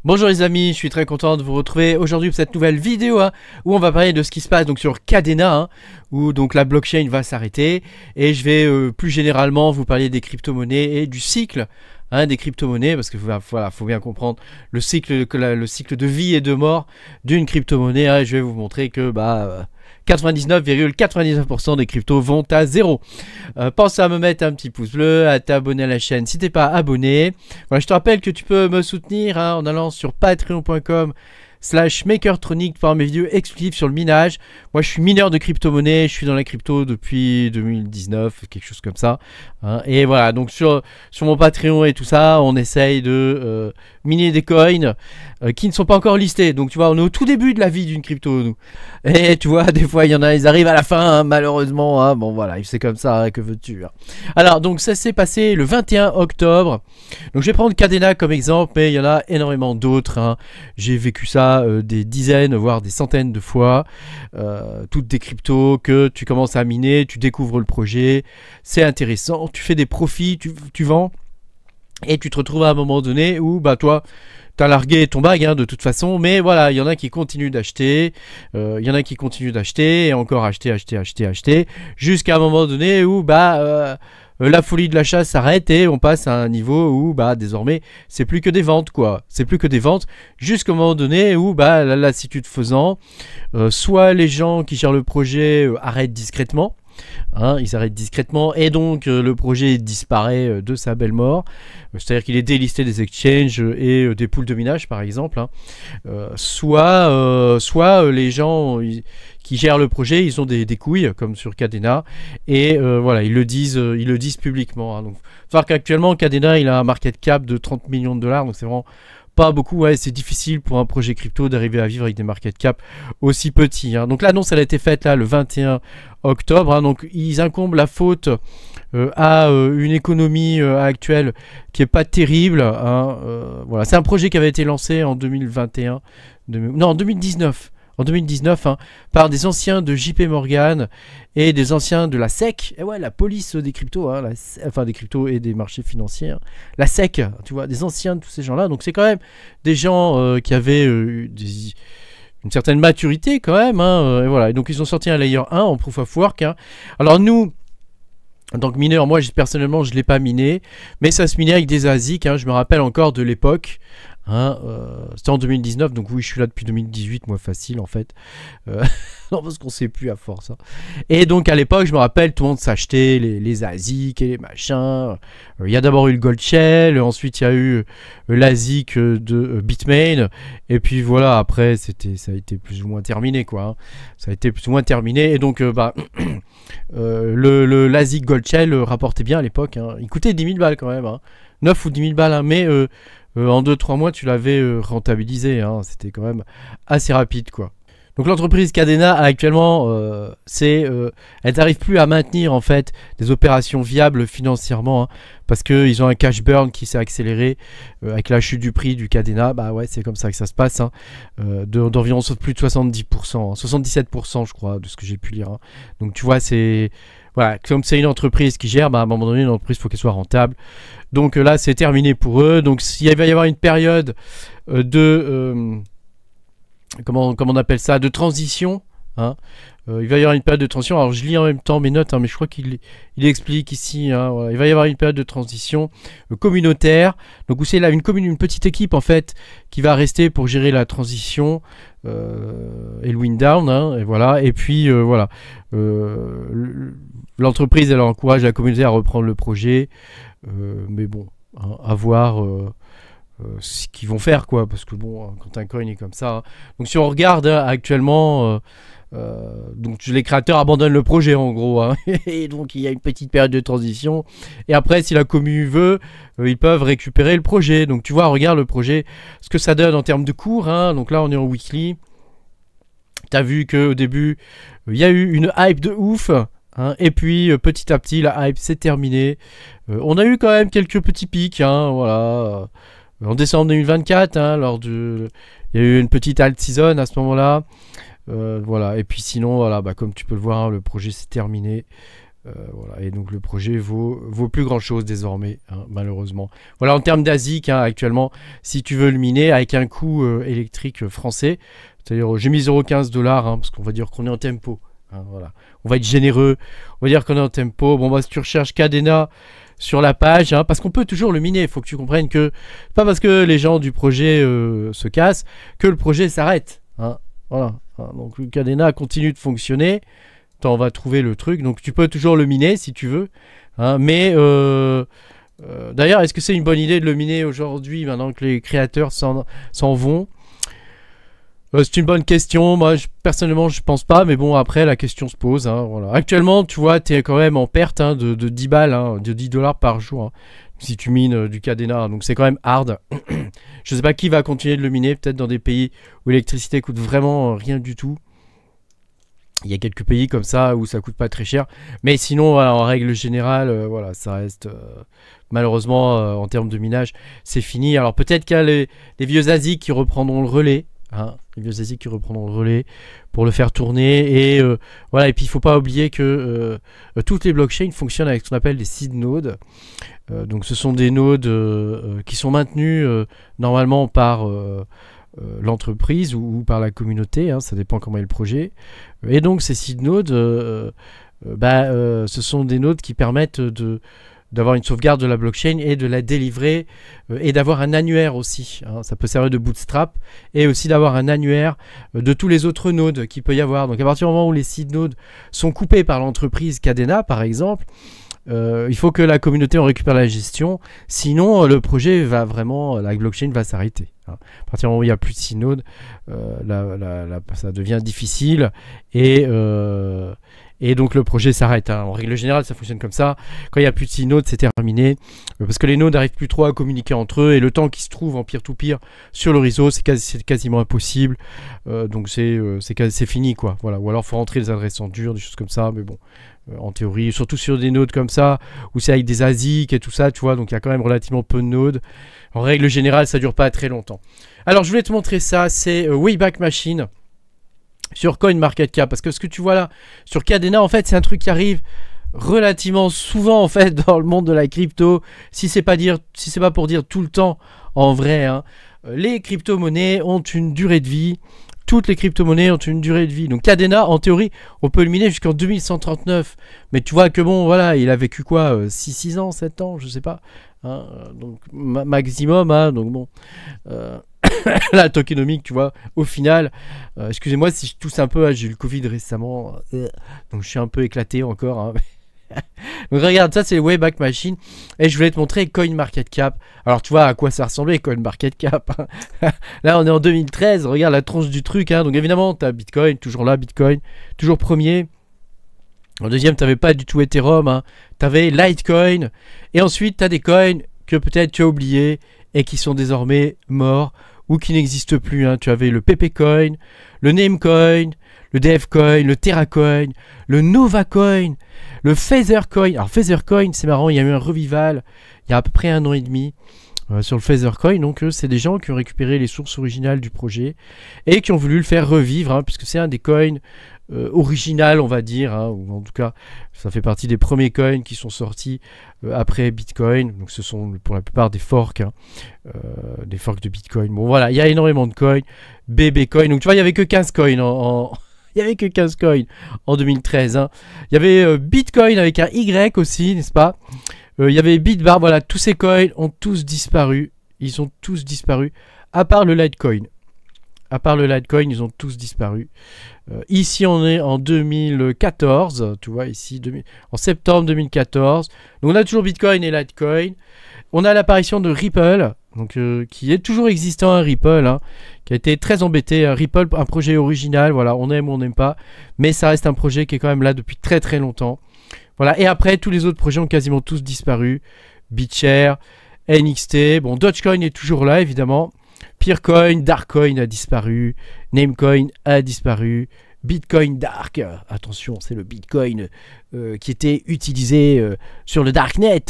Bonjour les amis, je suis très content de vous retrouver aujourd'hui pour cette nouvelle vidéo où on va parler de ce qui se passe donc sur Kadena, où donc la blockchain va s'arrêter, et je vais plus généralement vous parler des crypto-monnaies et du cycle des crypto-monnaies, parce que voilà, faut bien comprendre le cycle de vie et de mort d'une crypto-monnaie. Et je vais vous montrer que 99,99% des cryptos vont à zéro. Pense à me mettre un petit pouce bleu, à t'abonner à la chaîne si t'es pas abonné. Voilà, je te rappelle que tu peux me soutenir en allant sur patreon.com/makertronic pour mes vidéos exclusives sur le minage. Moi je suis mineur de crypto-monnaie, je suis dans la crypto depuis 2019, quelque chose comme ça. Et voilà, donc sur mon Patreon et tout ça, on essaye de miner des coins qui ne sont pas encore listés. Donc tu vois, on est au tout début de la vie d'une crypto, nous. Et tu vois, des fois il y en a, ils arrivent à la fin, malheureusement. Bon voilà, c'est comme ça, que veux-tu. Alors donc ça s'est passé le 21 octobre. Donc je vais prendre Kadena comme exemple, mais il y en a énormément d'autres. J'ai vécu ça des dizaines, voire des centaines de fois. Toutes des cryptos que tu commences à miner, tu découvres le projet, c'est intéressant, tu fais des profits, tu vends, et tu te retrouves à un moment donné où toi t'as largué ton bag de toute façon, mais voilà, il y en a qui continuent d'acheter, et encore acheter, jusqu'à un moment donné où la folie de l'achat s'arrête et on passe à un niveau où désormais c'est plus que des ventes, quoi. C'est plus que des ventes jusqu'au moment donné où la lassitude faisant, soit les gens qui gèrent le projet arrêtent discrètement. Ils arrêtent discrètement et donc le projet disparaît de sa belle mort. C'est-à-dire qu'il est délisté des exchanges et des pools de minage par exemple. Soit les gens qui gèrent le projet, ils ont des couilles comme sur Kadena, et voilà, ils le disent publiquement. Donc, faut savoir qu'actuellement Kadena il a un market cap de 30 millions de dollars, donc c'est vraiment pas beaucoup. C'est difficile pour un projet crypto d'arriver à vivre avec des market cap aussi petits. Donc l'annonce elle a été faite là le 21 octobre. Donc ils incombent la faute à une économie actuelle qui est pas terrible. Voilà, c'est un projet qui avait été lancé en 2021, en 2019. En 2019, par des anciens de JP Morgan et des anciens de la SEC, et ouais, la police des cryptos, enfin des cryptos et des marchés financiers, la SEC, tu vois, des anciens de tous ces gens-là. Donc c'est quand même des gens qui avaient une certaine maturité quand même, et voilà. Et donc ils ont sorti un layer 1 en proof of work. Alors nous, en tant que mineur, moi personnellement je ne l'ai pas miné, mais ça se minait avec des ASIC. Je me rappelle encore de l'époque. C'était en 2019, donc oui, je suis là depuis 2018, moi, facile en fait. Non, parce qu'on sait plus à force. Et donc à l'époque, je me rappelle, tout le monde s'achetait les ASIC et les machins. Il y a d'abord eu le Gold Shell, ensuite il y a eu l'ASIC de Bitmain, et puis voilà, après ça a été plus ou moins terminé, quoi. Ça a été plus ou moins terminé, et donc l'ASIC Gold Shell rapportait bien à l'époque. Il coûtait 10 000 balles quand même, 9 ou 10 000 balles, mais en 2-3 mois tu l'avais rentabilisé, c'était quand même assez rapide, quoi. Donc l'entreprise Kadena actuellement elle n'arrive plus à maintenir en fait des opérations viables financièrement, parce qu'ils ont un cash burn qui s'est accéléré avec la chute du prix du Kadena. Ouais, c'est comme ça que ça se passe, d'environ plus de 70%, 77% je crois, de ce que j'ai pu lire. Donc tu vois, c'est voilà, comme c'est une entreprise qui gère, à un moment donné, une entreprise, il faut qu'elle soit rentable. Donc là, c'est terminé pour eux. Donc s'il va y avoir une période comment on appelle ça, de transition, il va y avoir une période de transition. Alors je lis en même temps mes notes, mais je crois qu'il explique ici, voilà. Il va y avoir une période de transition communautaire, donc où c'est là une petite équipe en fait qui va rester pour gérer la transition et le wind down, et voilà. Et puis voilà, l'entreprise elle encourage la communauté à reprendre le projet, mais bon, à voir ce qu'ils vont faire, quoi, parce que bon, quand un coin est comme ça, donc si on regarde actuellement, donc les créateurs abandonnent le projet en gros, et donc il y a une petite période de transition, et après si la commu veut, ils peuvent récupérer le projet. Donc tu vois, regarde le projet, ce que ça donne en termes de cours, donc là on est en weekly. T'as vu qu'au début il y a eu une hype de ouf, et puis petit à petit la hype s'est terminée. On a eu quand même quelques petits pics, voilà. En décembre 2024, il y a eu une petite alt season à ce moment-là. Voilà. Et puis sinon, voilà, comme tu peux le voir, le projet s'est terminé. Voilà. Et donc le projet vaut plus grand chose désormais, hein, malheureusement. Voilà, en termes d'ASIC, hein, actuellement, si tu veux le miner avec un coût électrique français, c'est-à-dire j'ai mis 0,15 $, hein, parce qu'on va dire qu'on est en tempo. Hein, voilà. On va être généreux, on va dire qu'on est en tempo. Bon, bah, si tu recherches Kadena sur la page, hein, parce qu'on peut toujours le miner, il faut que tu comprennes que pas parce que les gens du projet se cassent que le projet s'arrête. Hein, voilà. Hein, donc le Kadena continue de fonctionner. On va trouver le truc, donc tu peux toujours le miner si tu veux, hein, mais d'ailleurs, est-ce que c'est une bonne idée de le miner aujourd'hui maintenant que les créateurs s'en vont? C'est une bonne question. Moi personnellement je pense pas, mais bon, après la question se pose, hein, voilà. Actuellement tu vois, tu es quand même en perte, hein, de 10 balles, hein, de 10 $ par jour, hein, si tu mines du Kadena, donc c'est quand même hard. Je sais pas qui va continuer de le miner, peut-être dans des pays où l'électricité coûte vraiment rien du tout. Il y a quelques pays comme ça où ça coûte pas très cher, mais sinon voilà, en règle générale, voilà, ça reste malheureusement en termes de minage, c'est fini. Alors peut-être qu'il y a les vieux ASIC qui reprendront le relais, hein, les vieux ASIC qui reprendront le relais pour le faire tourner, et voilà. Et puis il faut pas oublier que toutes les blockchains fonctionnent avec ce qu'on appelle des seed nodes. Donc ce sont des nodes qui sont maintenus normalement par l'entreprise ou par la communauté, hein, ça dépend comment est le projet. Et donc ces seed nodes, ce sont des nodes qui permettent d'avoir une sauvegarde de la blockchain et de la délivrer, et d'avoir un annuaire aussi, hein. Ça peut servir de bootstrap, et aussi d'avoir un annuaire de tous les autres nodes qu'il peut y avoir. Donc à partir du moment où les seed nodes sont coupés par l'entreprise Kadena par exemple, il faut que la communauté en récupère la gestion, sinon le projet va vraiment, la blockchain va s'arrêter, hein. À partir du moment où il n'y a plus de seed nodes, ça devient difficile, et donc le projet s'arrête, hein. En règle générale ça fonctionne comme ça, quand il n'y a plus de seed nodes c'est terminé, parce que les nodes n'arrivent plus trop à communiquer entre eux, et le temps qu'ils se trouvent en peer-to-peer sur le réseau c'est quasiment impossible, donc c'est fini quoi, voilà. Ou alors il faut rentrer les adresses en dur, des choses comme ça, mais bon, en théorie, surtout sur des nodes comme ça, où c'est avec des ASIC et tout ça, tu vois, donc il y a quand même relativement peu de nodes. En règle générale, ça dure pas très longtemps. Alors, je voulais te montrer ça, c'est Wayback Machine sur CoinMarketCap, parce que ce que tu vois là, sur Kadena, en fait, c'est un truc qui arrive relativement souvent, en fait, dans le monde de la crypto, si c'est pas pour dire tout le temps, en vrai, hein. Les crypto-monnaies ont une durée de vie. Toutes les crypto-monnaies ont une durée de vie. Donc Kadena, en théorie, on peut le miner jusqu'en 2139. Mais tu vois que bon, voilà, il a vécu quoi, 6 ans, 7 ans, je sais pas. Hein, donc maximum, hein, donc bon. La tokenomique, tu vois, au final, excusez-moi si je tousse un peu, hein, j'ai eu le Covid récemment, donc je suis un peu éclaté encore, hein. Donc regarde, ça c'est Wayback Machine, et je voulais te montrer CoinMarketCap. Alors tu vois à quoi ça ressemblait CoinMarketCap, hein. Là on est en 2013, regarde la tronche du truc, hein. Donc évidemment tu as Bitcoin, toujours là, Bitcoin, toujours premier. En deuxième tu n'avais pas du tout Ethereum, hein. Tu avais Litecoin, et ensuite tu as des coins que peut-être tu as oubliés et qui sont désormais morts ou qui n'existent plus, hein. Tu avais le Pepecoin, le Namecoin, le Devcoin, le Terracoin, le Novacoin, le Feathercoin. Alors Feathercoin, c'est marrant, il y a eu un revival il y a à peu près 1 an et demi sur le Feathercoin. Donc c'est des gens qui ont récupéré les sources originales du projet et qui ont voulu le faire revivre, hein, puisque c'est un des coins original, on va dire, hein, ou en tout cas ça fait partie des premiers coins qui sont sortis après Bitcoin. Donc ce sont pour la plupart des forks, hein, des forks de Bitcoin. Bon voilà, il y a énormément de coins. BBCoin, donc tu vois, il n'y avait que 15 coins il n'y avait que 15 coins en 2013, hein. Il y avait Bitcoin avec un Y aussi, n'est-ce pas? Il y avait Bitbar, voilà, tous ces coins ont tous disparu. Ils ont tous disparu, à part le Litecoin. À part le Litecoin, ils ont tous disparu. Ici, on est en 2014, tu vois, ici, en septembre 2014. Donc, on a toujours Bitcoin et Litecoin. On a l'apparition de Ripple, donc, qui est toujours existant, un Ripple, hein, qui a été très embêté. Ripple, un projet original, voilà, on aime ou on n'aime pas, mais ça reste un projet qui est quand même là depuis très très longtemps. Voilà, et après, tous les autres projets ont quasiment tous disparu. BitShare, NXT, bon, Dogecoin est toujours là, évidemment. Peercoin, Darkcoin a disparu, Namecoin a disparu, Bitcoin Dark, attention, c'est le Bitcoin qui était utilisé sur le Darknet.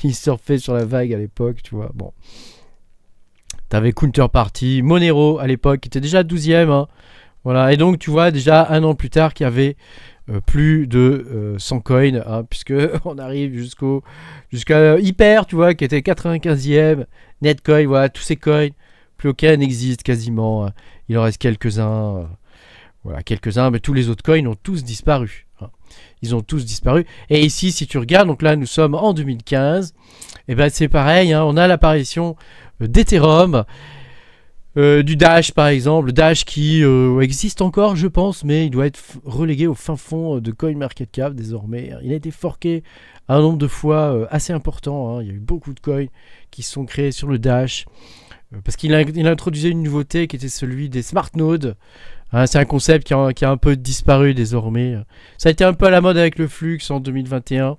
Il surfait sur la vague à l'époque, tu vois. Bon, t'avais Counterparty, Monero à l'époque, qui était déjà 12e, hein. Voilà, et donc tu vois déjà 1 an plus tard qu'il y avait plus de 100 coins, hein, puisque on arrive jusqu'à Hyper, tu vois, qui était 95e, Netcoin, voilà, tous ces coins, plus aucun n'existe quasiment, il en reste quelques-uns, voilà, quelques-uns, mais tous les autres coins ont tous disparu, hein. Ils ont tous disparu. Et ici, si tu regardes, donc là, nous sommes en 2015. Et ben c'est pareil, hein, on a l'apparition d'Ethereum, du Dash par exemple. Dash qui existe encore, je pense, mais il doit être relégué au fin fond de CoinMarketCap désormais. Il a été forqué un nombre de fois assez important, hein. Il y a eu beaucoup de coins qui sont créés sur le Dash. Parce qu'il a introduit une nouveauté qui était celui des smart nodes. Hein, c'est un concept qui a un peu disparu désormais. Ça a été un peu à la mode avec le Flux en 2021.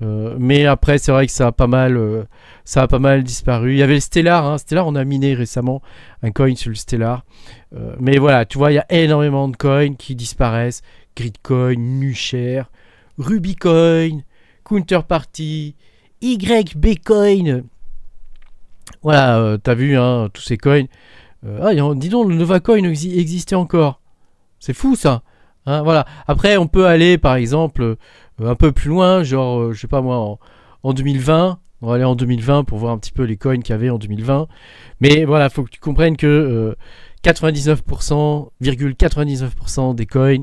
Mais après, c'est vrai que ça a pas mal disparu. Il y avait le Stellar. Hein. Stellar, on a miné récemment un coin sur le Stellar. Mais voilà, tu vois, il y a énormément de coins qui disparaissent. Gridcoin, Nushare, Rubycoin, Counterparty, YBcoin. Voilà, t'as vu, hein, tous ces coins. Dis donc, le Novacoin existait encore. C'est fou, ça. Hein, voilà. Après, on peut aller, par exemple, un peu plus loin, genre, je sais pas moi, en 2020. On va aller en 2020 pour voir un petit peu les coins qu'il y avait en 2020. Mais voilà, il faut que tu comprennes que 99% des coins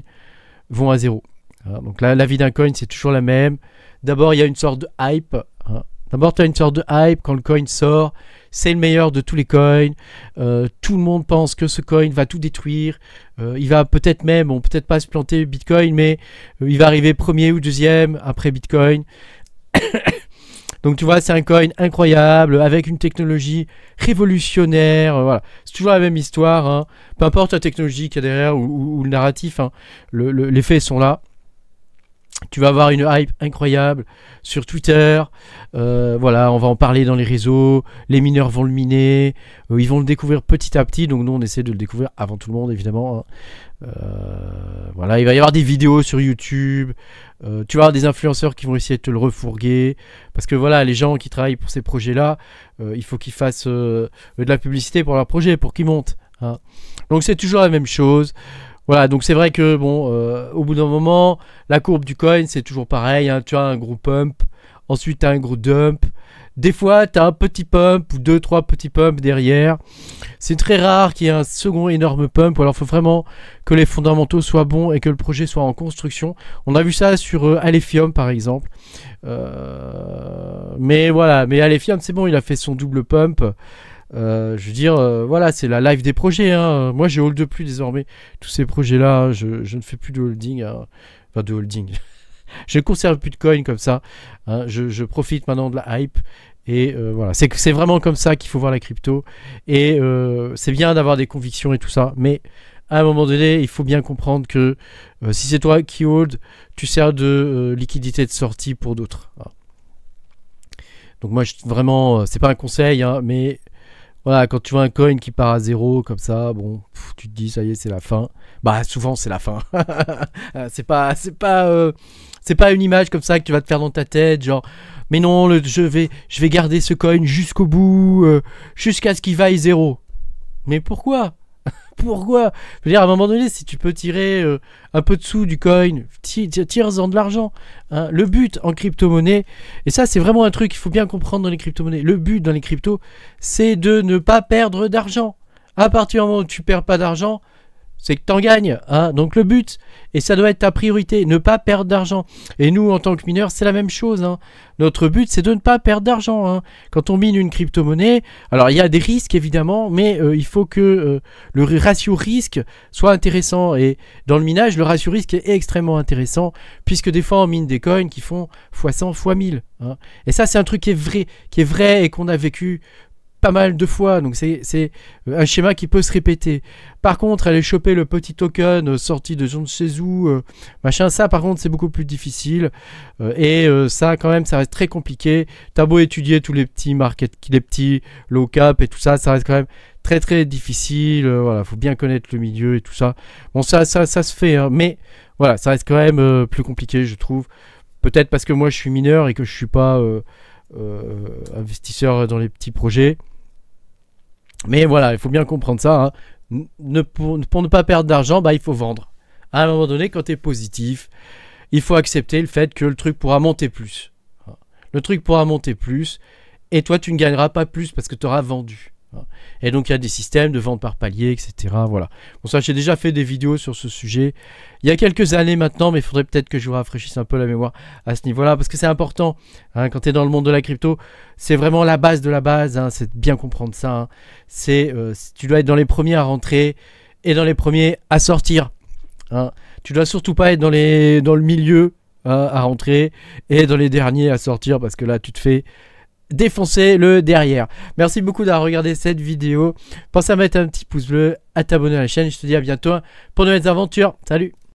vont à zéro. Hein, donc là, la vie d'un coin, c'est toujours la même. D'abord, il y a une sorte de hype. Hein. D'abord, tu as une sorte de hype quand le coin sort. C'est le meilleur de tous les coins. Tout le monde pense que ce coin va tout détruire. Il va peut-être même, peut-être pas se planter Bitcoin, mais il va arriver premier ou deuxième après Bitcoin. Donc tu vois, c'est un coin incroyable, avec une technologie révolutionnaire. Voilà. C'est toujours la même histoire. Hein. Peu importe la technologie qu'il y a derrière ou le narratif, hein, les faits sont là. Tu vas avoir une hype incroyable sur Twitter. Voilà, on va en parler dans les réseaux. Les mineurs vont le miner. Ils vont le découvrir petit à petit. Donc nous, on essaie de le découvrir avant tout le monde, évidemment. Hein. Voilà, il va y avoir des vidéos sur YouTube. Tu vas avoir des influenceurs qui vont essayer de te le refourguer. Parce que voilà, les gens qui travaillent pour ces projets-là, il faut qu'ils fassent de la publicité pour leur projet, pour qu'ils montent. Hein. Donc c'est toujours la même chose. Voilà, donc c'est vrai que bon, au bout d'un moment, la courbe du coin, c'est toujours pareil. Hein, tu as un gros pump, ensuite tu as un gros dump. Des fois, tu as un petit pump ou 2-3 petits pumps derrière. C'est très rare qu'il y ait un second énorme pump. Alors, il faut vraiment que les fondamentaux soient bons et que le projet soit en construction. On a vu ça sur Alephium, par exemple. Mais voilà, mais Alephium, c'est bon, il a fait son double pump. Je veux dire, voilà, c'est la life des projets. Hein. Moi, je hold plus désormais tous ces projets-là. Hein. Je ne fais plus de holding. Hein. Enfin, de holding. Je ne conserve plus de coins comme ça. Hein. Je profite maintenant de la hype. Et voilà, c'est vraiment comme ça qu'il faut voir la crypto. Et c'est bien d'avoir des convictions et tout ça. Mais à un moment donné, il faut bien comprendre que si c'est toi qui hold, tu sers de liquidité de sortie pour d'autres. Hein. Donc moi, vraiment, c'est pas un conseil, hein, mais... Voilà, quand tu vois un coin qui part à zéro comme ça, bon, tu te dis ça y est, c'est la fin. Bah souvent c'est la fin. c'est pas une image comme ça que tu vas te faire dans ta tête, genre mais non, je vais garder ce coin jusqu'au bout, jusqu'à ce qu'il vaille zéro. Mais pourquoi? Pourquoi? Je veux dire, à un moment donné, si tu peux tirer un peu de sous du coin, tire-en de l'argent. Hein. Le but en crypto-monnaie, et ça c'est vraiment un truc qu'il faut bien comprendre dans les crypto-monnaies, le but dans les cryptos, c'est de ne pas perdre d'argent. À partir du moment où tu perds pas d'argent, c'est que tu en gagnes. Hein. Donc le but, et ça doit être ta priorité, ne pas perdre d'argent. Et nous, en tant que mineurs, c'est la même chose. Hein. Notre but, c'est de ne pas perdre d'argent. Hein. Quand on mine une crypto-monnaie, alors il y a des risques évidemment, mais il faut que le ratio risque soit intéressant. Et dans le minage, le ratio risque est extrêmement intéressant, puisque des fois, on mine des coins qui font x100, x1000. Hein. Et ça, c'est un truc qui est vrai et qu'on a vécu pas mal de fois, donc c'est un schéma qui peut se répéter. Par contre, aller choper le petit token sorti de je ne sais où, machin, ça par contre c'est beaucoup plus difficile, et ça quand même ça reste très compliqué. T'as beau étudier tous les petits les petits low cap et tout ça, ça reste quand même très très difficile. Voilà, faut bien connaître le milieu et tout ça. Bon, ça se fait, hein, mais voilà, ça reste quand même plus compliqué, je trouve. Peut-être parce que moi je suis mineur et que je suis pas investisseur dans les petits projets. Mais voilà, il faut bien comprendre ça. Hein. Pour ne pas perdre d'argent, bah, il faut vendre. À un moment donné, quand tu es positif, il faut accepter le fait que le truc pourra monter plus. Le truc pourra monter plus, et toi, tu ne gagneras pas plus parce que tu auras vendu. Et donc, il y a des systèmes de vente par palier, etc. Voilà. Bon, ça, j'ai déjà fait des vidéos sur ce sujet il y a quelques années maintenant, mais il faudrait peut-être que je vous rafraîchisse un peu la mémoire à ce niveau-là, parce que c'est important. Quand tu es dans le monde de la crypto, c'est vraiment la base de la base. C'est de bien comprendre ça. Tu dois être dans les premiers à rentrer et dans les premiers à sortir. Tu dois surtout pas être dans le milieu à rentrer et dans les derniers à sortir, parce que là, tu te fais défoncer le derrière. Merci beaucoup d'avoir regardé cette vidéo. Pense à mettre un petit pouce bleu, à t'abonner à la chaîne. Je te dis à bientôt pour de nouvelles aventures. Salut!